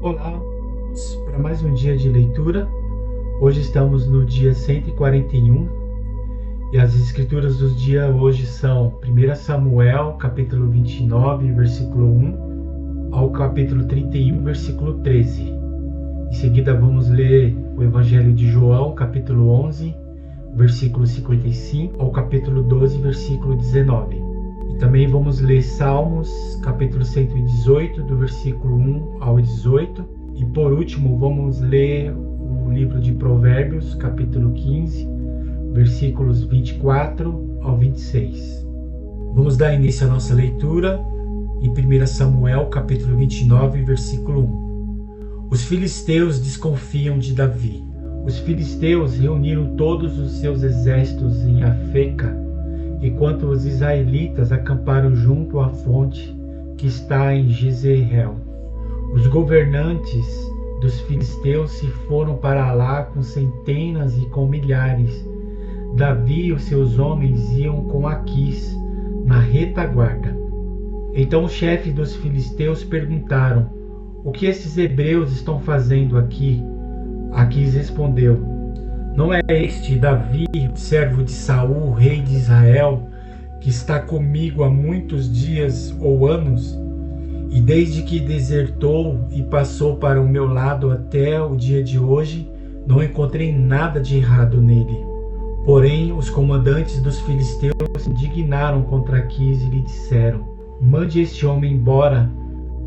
Olá, vamos para mais um dia de leitura. Hoje estamos no dia 141 e as escrituras dos dias hoje são 1 Samuel, capítulo 29, versículo 1 ao capítulo 31, versículo 13. Em seguida vamos ler o Evangelho de João, capítulo 11, versículo 55 ao capítulo 12, versículo 19. E também vamos ler Salmos, capítulo 118, do versículo 1 ao 18. E por último, vamos ler o livro de Provérbios, capítulo 15, versículos 24 ao 26. Vamos dar início à nossa leitura em 1 Samuel, capítulo 29, versículo 1. Os filisteus desconfiam de Davi. Os filisteus reuniram todos os seus exércitos em Afeca, enquanto os israelitas acamparam junto à fonte que está em Jezreel. Os governantes dos filisteus se foram para lá com centenas e com milhares. Davi e os seus homens iam com Aquis na retaguarda. Então os chefes dos filisteus perguntaram: o que esses hebreus estão fazendo aqui? Aquis respondeu: não é este Davi, servo de Saul, rei de Israel, que está comigo há muitos dias ou anos? E desde que desertou e passou para o meu lado até o dia de hoje, não encontrei nada de errado nele. Porém, os comandantes dos filisteus se indignaram contra Aquis e lhe disseram: mande este homem embora,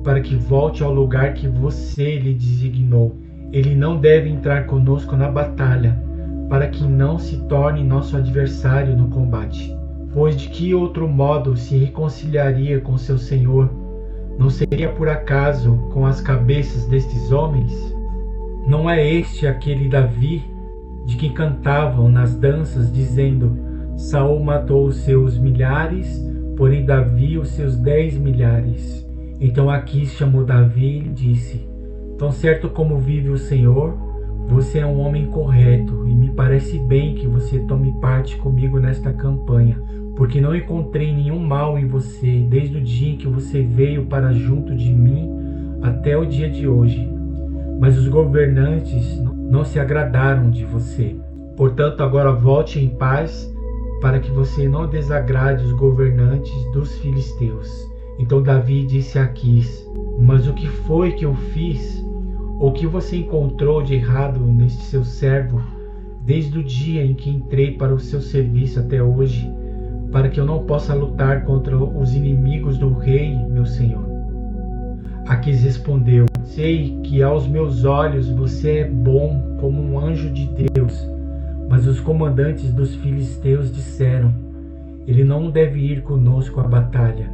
para que volte ao lugar que você lhe designou. Ele não deve entrar conosco na batalha, para que não se torne nosso adversário no combate. Pois de que outro modo se reconciliaria com seu senhor? Não seria por acaso com as cabeças destes homens? Não é este aquele Davi de quem cantavam nas danças, dizendo: Saul matou os seus milhares, porém Davi os seus 10 milhares. Então Aquis chamou Davi e lhe disse: tão certo como vive o Senhor, você é um homem correto, e me parece bem que você tome parte comigo nesta campanha, porque não encontrei nenhum mal em você, desde o dia em que você veio para junto de mim até o dia de hoje. Mas os governantes não se agradaram de você. Portanto, agora volte em paz, para que você não desagrade os governantes dos filisteus. Então Davi disse a Aquis: mas o que foi que eu fiz? O que você encontrou de errado neste seu servo, desde o dia em que entrei para o seu serviço até hoje, para que eu não possa lutar contra os inimigos do rei, meu senhor? Aquis respondeu: sei que aos meus olhos você é bom como um anjo de Deus. Mas os comandantes dos filisteus disseram: ele não deve ir conosco à batalha.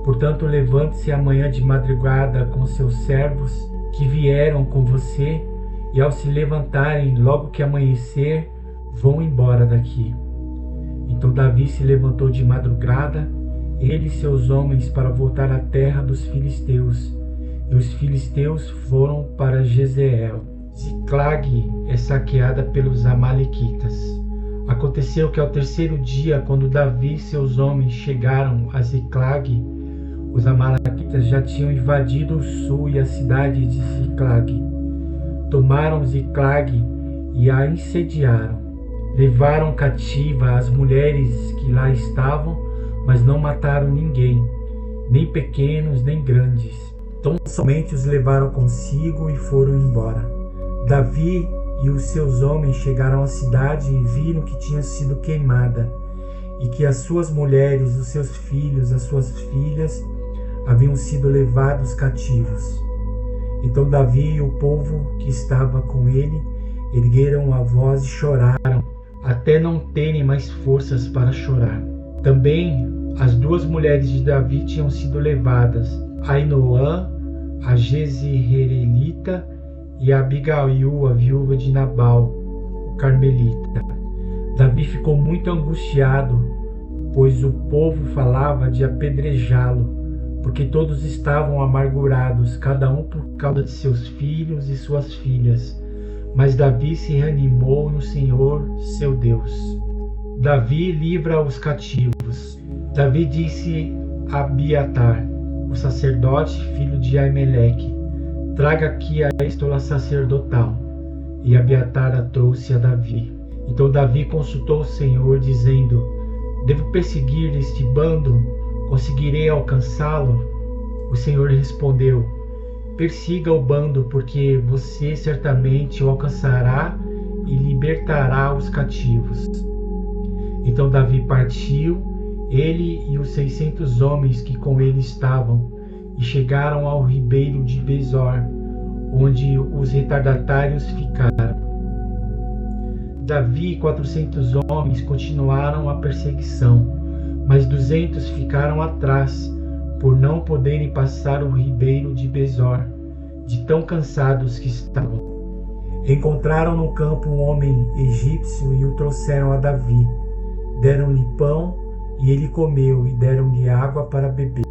Portanto, levante-se amanhã de madrugada com seus servos que vieram com você, e ao se levantarem logo que amanhecer, vão embora daqui. Então Davi se levantou de madrugada, ele e seus homens, para voltar à terra dos filisteus. E os filisteus foram para Jezreel. Ziclag é saqueada pelos amalequitas. Aconteceu que ao terceiro dia, quando Davi e seus homens chegaram a Ziclag, os amalequitas já tinham invadido o sul e a cidade de Ziclag. Tomaram Ziclag e a incendiaram. Levaram cativa as mulheres que lá estavam, mas não mataram ninguém, nem pequenos nem grandes. Tão somente os levaram consigo e foram embora. Davi e os seus homens chegaram à cidade e viram que tinha sido queimada, e que as suas mulheres, os seus filhos, as suas filhas haviam sido levados cativos. Então Davi e o povo que estava com ele ergueram a voz e choraram, até não terem mais forças para chorar. Também as duas mulheres de Davi tinham sido levadas, Ainoã, a Jezreelita, e a Abigail, a viúva de Nabal, o carmelita. Davi ficou muito angustiado, pois o povo falava de apedrejá-lo, porque todos estavam amargurados, cada um por causa de seus filhos e suas filhas. Mas Davi se reanimou no Senhor, seu Deus. Davi livra os cativos. Davi disse a Abiatar, o sacerdote, filho de Aimeleque: traga aqui a estola sacerdotal. E Abiatar a trouxe a Davi. Então Davi consultou o Senhor, dizendo: devo perseguir este bando? Conseguirei alcançá-lo? O Senhor respondeu: persiga o bando, porque você certamente o alcançará e libertará os cativos. Então Davi partiu, ele e os 600 homens que com ele estavam, e chegaram ao ribeiro de Besor, onde os retardatários ficaram. Davi e 400 homens continuaram a perseguição, mas 200 ficaram atrás, por não poderem passar o ribeiro de Besor, de tão cansados que estavam. Encontraram no campo um homem egípcio e o trouxeram a Davi. Deram-lhe pão e ele comeu, e deram-lhe água para beber.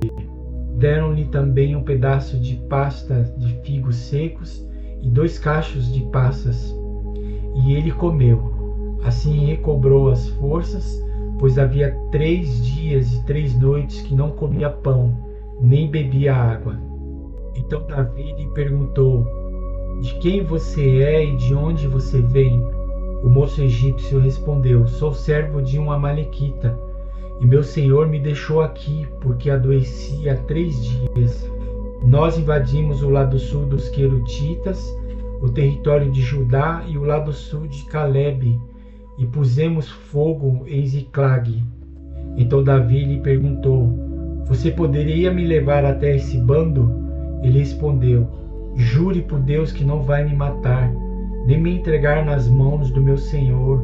Deram-lhe também um pedaço de pasta de figos secos e 2 cachos de passas, e ele comeu. Assim recobrou as forças, pois havia 3 dias e 3 noites que não comia pão, nem bebia água. Então Davi lhe perguntou: de quem você é e de onde você vem? O moço egípcio respondeu: sou servo de um amalequita, e meu senhor me deixou aqui porque adoeci há 3 dias. Nós invadimos o lado sul dos Querutitas, o território de Judá e o lado sul de Calebe, e pusemos fogo em Ziclag. Então Davi lhe perguntou: você poderia me levar até esse bando? Ele respondeu: jure por Deus que não vai me matar, nem me entregar nas mãos do meu senhor,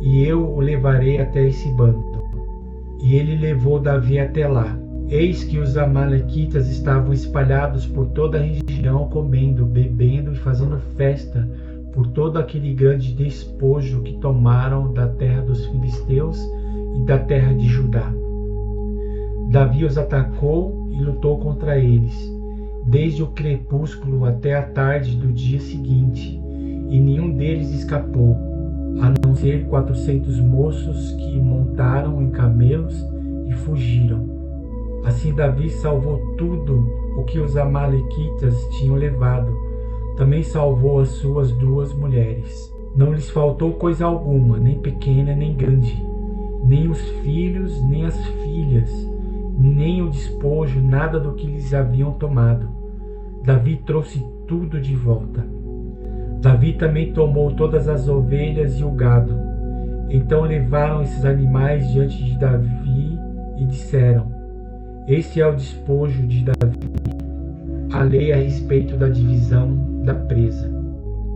e eu o levarei até esse bando. E ele levou Davi até lá. Eis que os amalequitas estavam espalhados por toda a região, comendo, bebendo e fazendo festa por todo aquele grande despojo que tomaram da terra dos filisteus e da terra de Judá. Davi os atacou e lutou contra eles, desde o crepúsculo até a tarde do dia seguinte, e nenhum deles escapou, a não ser 400 moços que montaram em camelos e fugiram. Assim Davi salvou tudo o que os amalequitas tinham levado. Também salvou as suas 2 mulheres. Não lhes faltou coisa alguma, nem pequena nem grande, nem os filhos, nem as filhas, nem o despojo, nada do que lhes haviam tomado. Davi trouxe tudo de volta. Davi também tomou todas as ovelhas e o gado. Então levaram esses animais diante de Davi e disseram: este é o despojo de Davi, a lei a respeito da divisão da presa.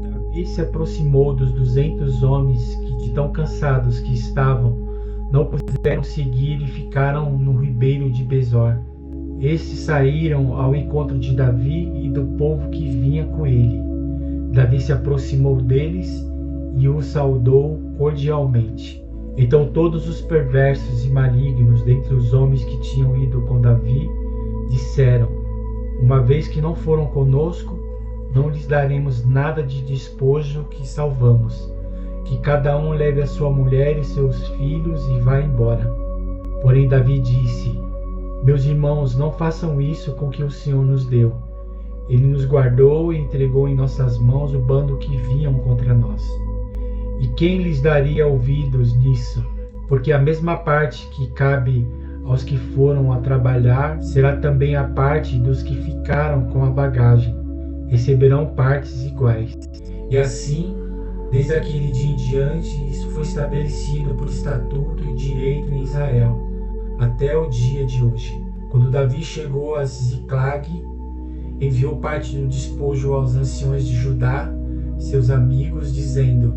Davi se aproximou dos 200 homens que, de tão cansados que estavam, não puderam seguir e ficaram no ribeiro de Besor. Estes saíram ao encontro de Davi e do povo que vinha com ele. Davi se aproximou deles e os saudou cordialmente. Então todos os perversos e malignos dentre os homens que tinham ido com Davi disseram: uma vez que não foram conosco, não lhes daremos nada de despojo que salvamos. Que cada um leve a sua mulher e seus filhos e vá embora. Porém Davi disse: meus irmãos, não façam isso com que o Senhor nos deu. Ele nos guardou e entregou em nossas mãos o bando que vinham contra nós. E quem lhes daria ouvidos nisso? Porque a mesma parte que cabe aos que foram a trabalhar será também a parte dos que ficaram com a bagagem. Receberão partes iguais. E assim, desde aquele dia em diante, isso foi estabelecido por estatuto e direito em Israel, até o dia de hoje. Quando Davi chegou a Ziclag, enviou parte do despojo aos anciões de Judá, seus amigos, dizendo: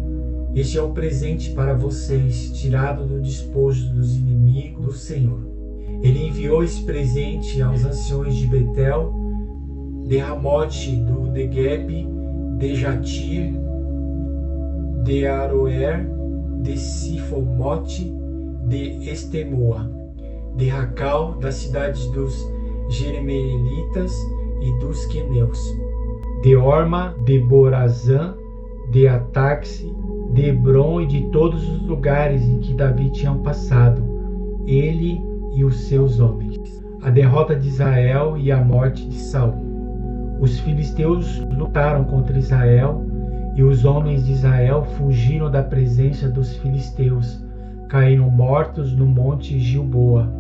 este é o presente para vocês, tirado do despojo dos inimigos do Senhor. Ele enviou esse presente aos anciões de Betel, de Ramote do Negueb, de Jatir, de Aroer, de Sifomote, de Estemoa, de Racal, das cidades dos Jeremeelitas e dos Queneus, de Orma, de Borazã, de Ataxe, de Hebron e de todos os lugares em que Davi tinha passado, ele e os seus homens. A derrota de Israel e a morte de Saul. Os filisteus lutaram contra Israel, e os homens de Israel fugiram da presença dos filisteus, caíram mortos no monte Gilboa.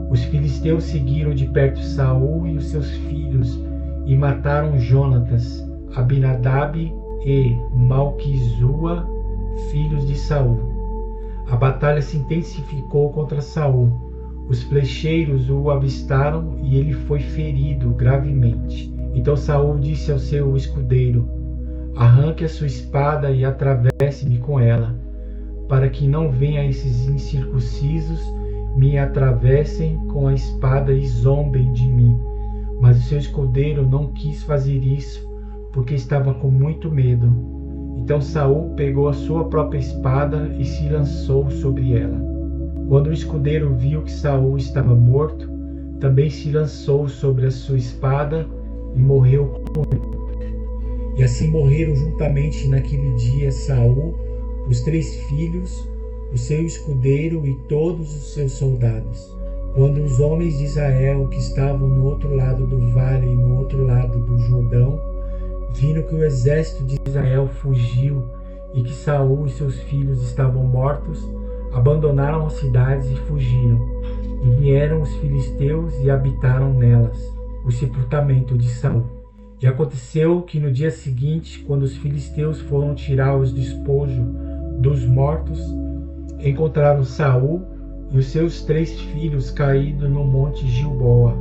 Os filisteus seguiram de perto Saul e os seus filhos, e mataram Jonatas, Abinadab e Malquizua, filhos de Saul. A batalha se intensificou contra Saul. Os flecheiros o avistaram e ele foi ferido gravemente. Então Saul disse ao seu escudeiro: arranque a sua espada e atravesse-me com ela, para que não venham esses incircuncisos, me atravessem com a espada e zombem de mim. Mas o seu escudeiro não quis fazer isso, porque estava com muito medo. Então Saul pegou a sua própria espada e se lançou sobre ela. Quando o escudeiro viu que Saul estava morto, também se lançou sobre a sua espada e morreu com ele. E assim morreram juntamente naquele dia Saul, os 3 filhos, o seu escudeiro e todos os seus soldados. Quando os homens de Israel que estavam no outro lado do vale e no outro lado do Jordão viram que o exército de Israel fugiu e que Saul e seus filhos estavam mortos, abandonaram as cidades e fugiram. E vieram os filisteus e habitaram nelas, o sepultamento de Saul. E aconteceu que no dia seguinte, quando os filisteus foram tirar os despojos dos mortos, encontraram Saul e os seus 3 filhos caídos no monte Gilboa.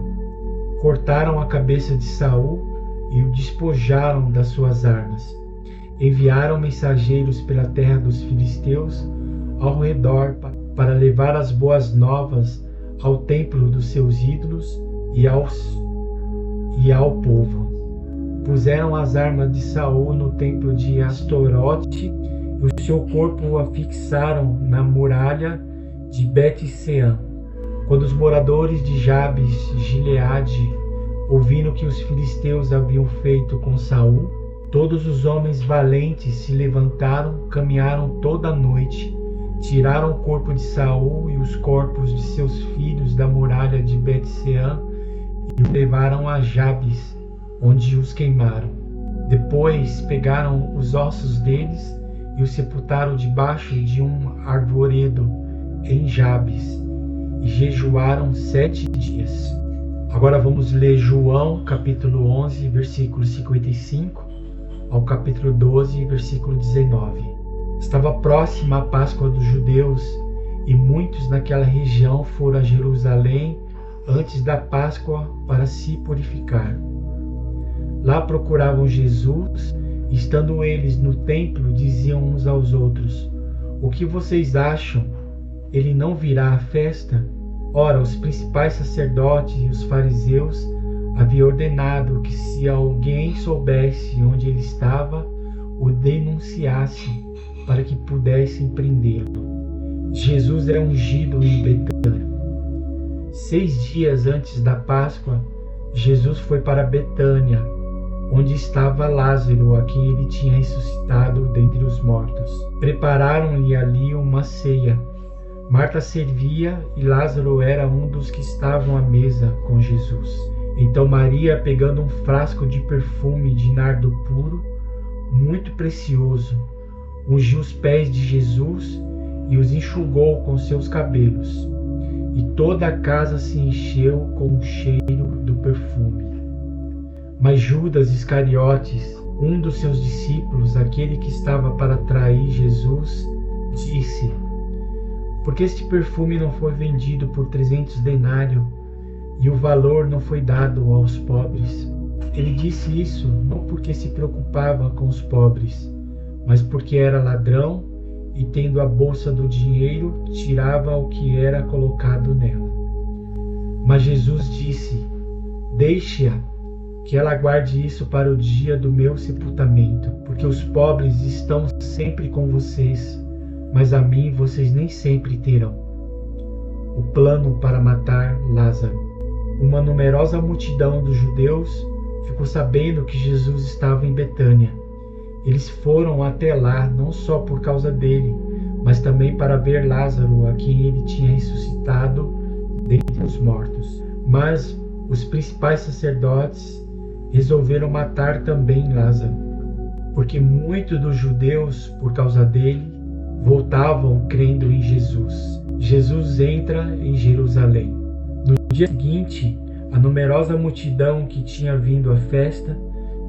Cortaram a cabeça de Saul e o despojaram das suas armas. Enviaram mensageiros pela terra dos filisteus ao redor para levar as boas novas ao templo dos seus ídolos e ao povo. Puseram as armas de Saul no templo de Astorote e o seu corpo o afixaram na muralha de Bet-Sean. Quando os moradores de Jabes Gileade ouviram que os filisteus haviam feito com Saul, todos os homens valentes se levantaram, caminharam toda a noite, tiraram o corpo de Saul e os corpos de seus filhos da muralha de Bet-Sean e o levaram a Jabes, onde os queimaram. Depois pegaram os ossos deles e os sepultaram debaixo de um arvoredo em Jabes, e jejuaram 7 dias. Agora vamos ler João, capítulo 11, versículo 55, ao capítulo 12, versículo 19. Estava próxima a Páscoa dos judeus, e muitos naquela região foram a Jerusalém antes da Páscoa para se purificar. Lá procuravam Jesus, e estando eles no templo, diziam uns aos outros: o que vocês acham? Ele não virá à festa? Ora, os principais sacerdotes e os fariseus haviam ordenado que, se alguém soubesse onde ele estava, o denunciasse, para que pudessem prendê-lo. Jesus era ungido em Betânia. 6 dias antes da Páscoa, Jesus foi para Betânia, onde estava Lázaro, a quem ele tinha ressuscitado dentre os mortos. Prepararam-lhe ali uma ceia. Marta servia e Lázaro era um dos que estavam à mesa com Jesus. Então Maria, pegando um frasco de perfume de nardo puro, muito precioso, ungiu os pés de Jesus e os enxugou com seus cabelos. E toda a casa se encheu com o cheiro do perfume. Mas Judas Iscariotes, um dos seus discípulos, aquele que estava para trair Jesus, disse: porque este perfume não foi vendido por 300 denários e o valor não foi dado aos pobres? Ele disse isso não porque se preocupava com os pobres, mas porque era ladrão e, tendo a bolsa do dinheiro, tirava o que era colocado nela. Mas Jesus disse: deixe-a, que ela guarde isso para o dia do meu sepultamento, porque os pobres estão sempre com vocês, mas a mim vocês nem sempre terão. O plano para matar Lázaro. Uma numerosa multidão dos judeus ficou sabendo que Jesus estava em Betânia. Eles foram até lá não só por causa dele, mas também para ver Lázaro, a quem ele tinha ressuscitado dentre os mortos. Mas os principais sacerdotes resolveram matar também Lázaro, porque muitos dos judeus, por causa dele, voltavam crendo em Jesus. Jesus entra em Jerusalém. No dia seguinte, a numerosa multidão que tinha vindo à festa,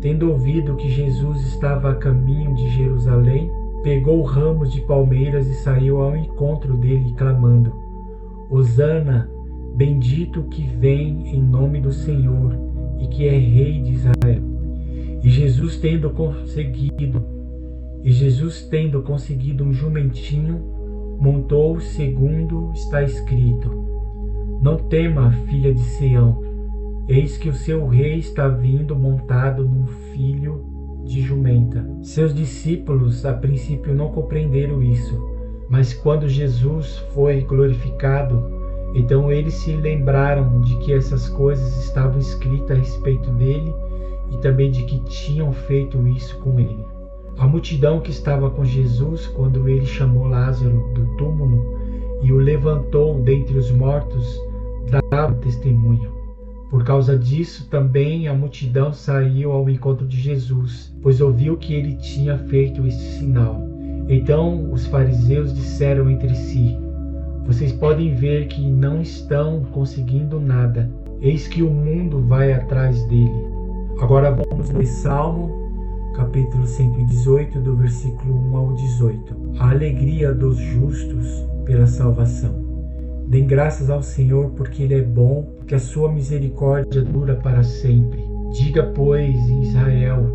tendo ouvido que Jesus estava a caminho de Jerusalém, pegou ramos de palmeiras e saiu ao encontro dele, clamando: Hosana, bendito que vem em nome do Senhor e que é rei de Israel. E Jesus tendo conseguido um jumentinho, montou segundo está escrito: Não tema, filha de Sião, eis que o seu rei está vindo montado num filho de jumenta. Seus discípulos a princípio não compreenderam isso, mas quando Jesus foi glorificado, então eles se lembraram de que essas coisas estavam escritas a respeito dele e também de que tinham feito isso com ele. A multidão que estava com Jesus quando ele chamou Lázaro do túmulo e o levantou dentre os mortos dava testemunho. Por causa disso também a multidão saiu ao encontro de Jesus, pois ouviu que ele tinha feito esse sinal. Então os fariseus disseram entre si: Vocês podem ver que não estão conseguindo nada. Eis que o mundo vai atrás dele. Agora vamos ler Salmo, capítulo 118, do versículo 1 ao 18. A alegria dos justos pela salvação. Dêem graças ao Senhor, porque Ele é bom, porque a sua misericórdia dura para sempre. Diga, pois, em Israel,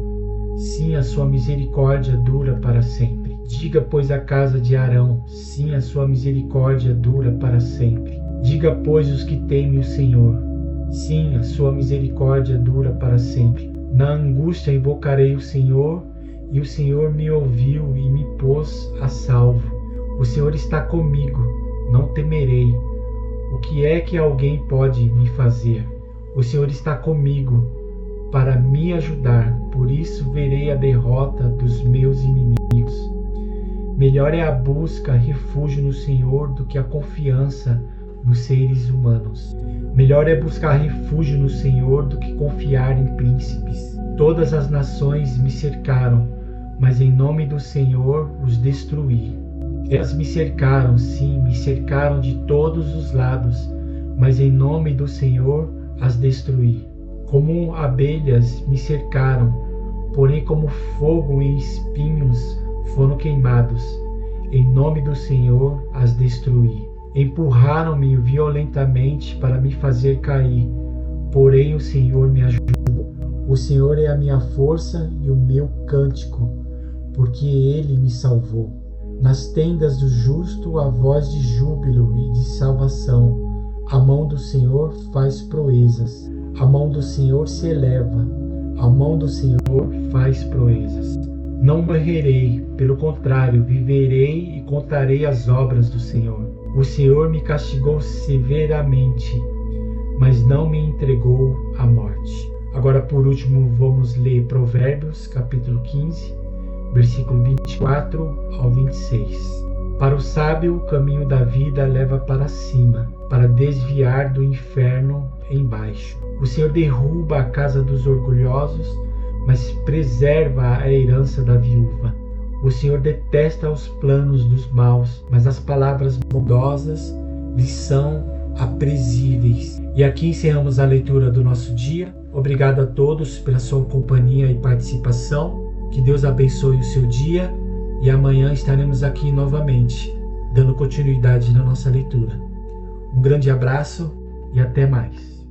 sim, a sua misericórdia dura para sempre. Diga, pois, à casa de Arão, sim, a sua misericórdia dura para sempre. Diga, pois, os que temem o Senhor, sim, a sua misericórdia dura para sempre. Na angústia invocarei o Senhor, e o Senhor me ouviu e me pôs a salvo. O Senhor está comigo, não temerei. O que é que alguém pode me fazer? O Senhor está comigo para me ajudar, por isso verei a derrota dos meus inimigos. Melhor é a busca, refúgio no Senhor, do que a confiança nos seres humanos. Melhor é buscar refúgio no Senhor do que confiar em príncipes. Todas as nações me cercaram, mas em nome do Senhor os destruí. Elas me cercaram, sim, me cercaram de todos os lados, mas em nome do Senhor as destruí. Como abelhas me cercaram, porém como fogo em espinhos foram queimados. Em nome do Senhor as destruí. Empurraram-me violentamente para me fazer cair, porém o Senhor me ajudou. O Senhor é a minha força e o meu cântico, porque Ele me salvou. Nas tendas do justo a voz de júbilo e de salvação. A mão do Senhor faz proezas. A mão do Senhor se eleva. A mão do Senhor faz proezas. Não morrerei, pelo contrário, viverei e contarei as obras do Senhor. O Senhor me castigou severamente, mas não me entregou à morte. Agora, por último, vamos ler Provérbios, capítulo 15, versículo 24 ao 26. Para o sábio, o caminho da vida leva para cima, para desviar do inferno embaixo. O Senhor derruba a casa dos orgulhosos, mas preserva a herança da viúva. O Senhor detesta os planos dos maus, mas as palavras bondosas lhes são aprazíveis. E aqui encerramos a leitura do nosso dia. Obrigado a todos pela sua companhia e participação. Que Deus abençoe o seu dia e amanhã estaremos aqui novamente, dando continuidade na nossa leitura. Um grande abraço e até mais.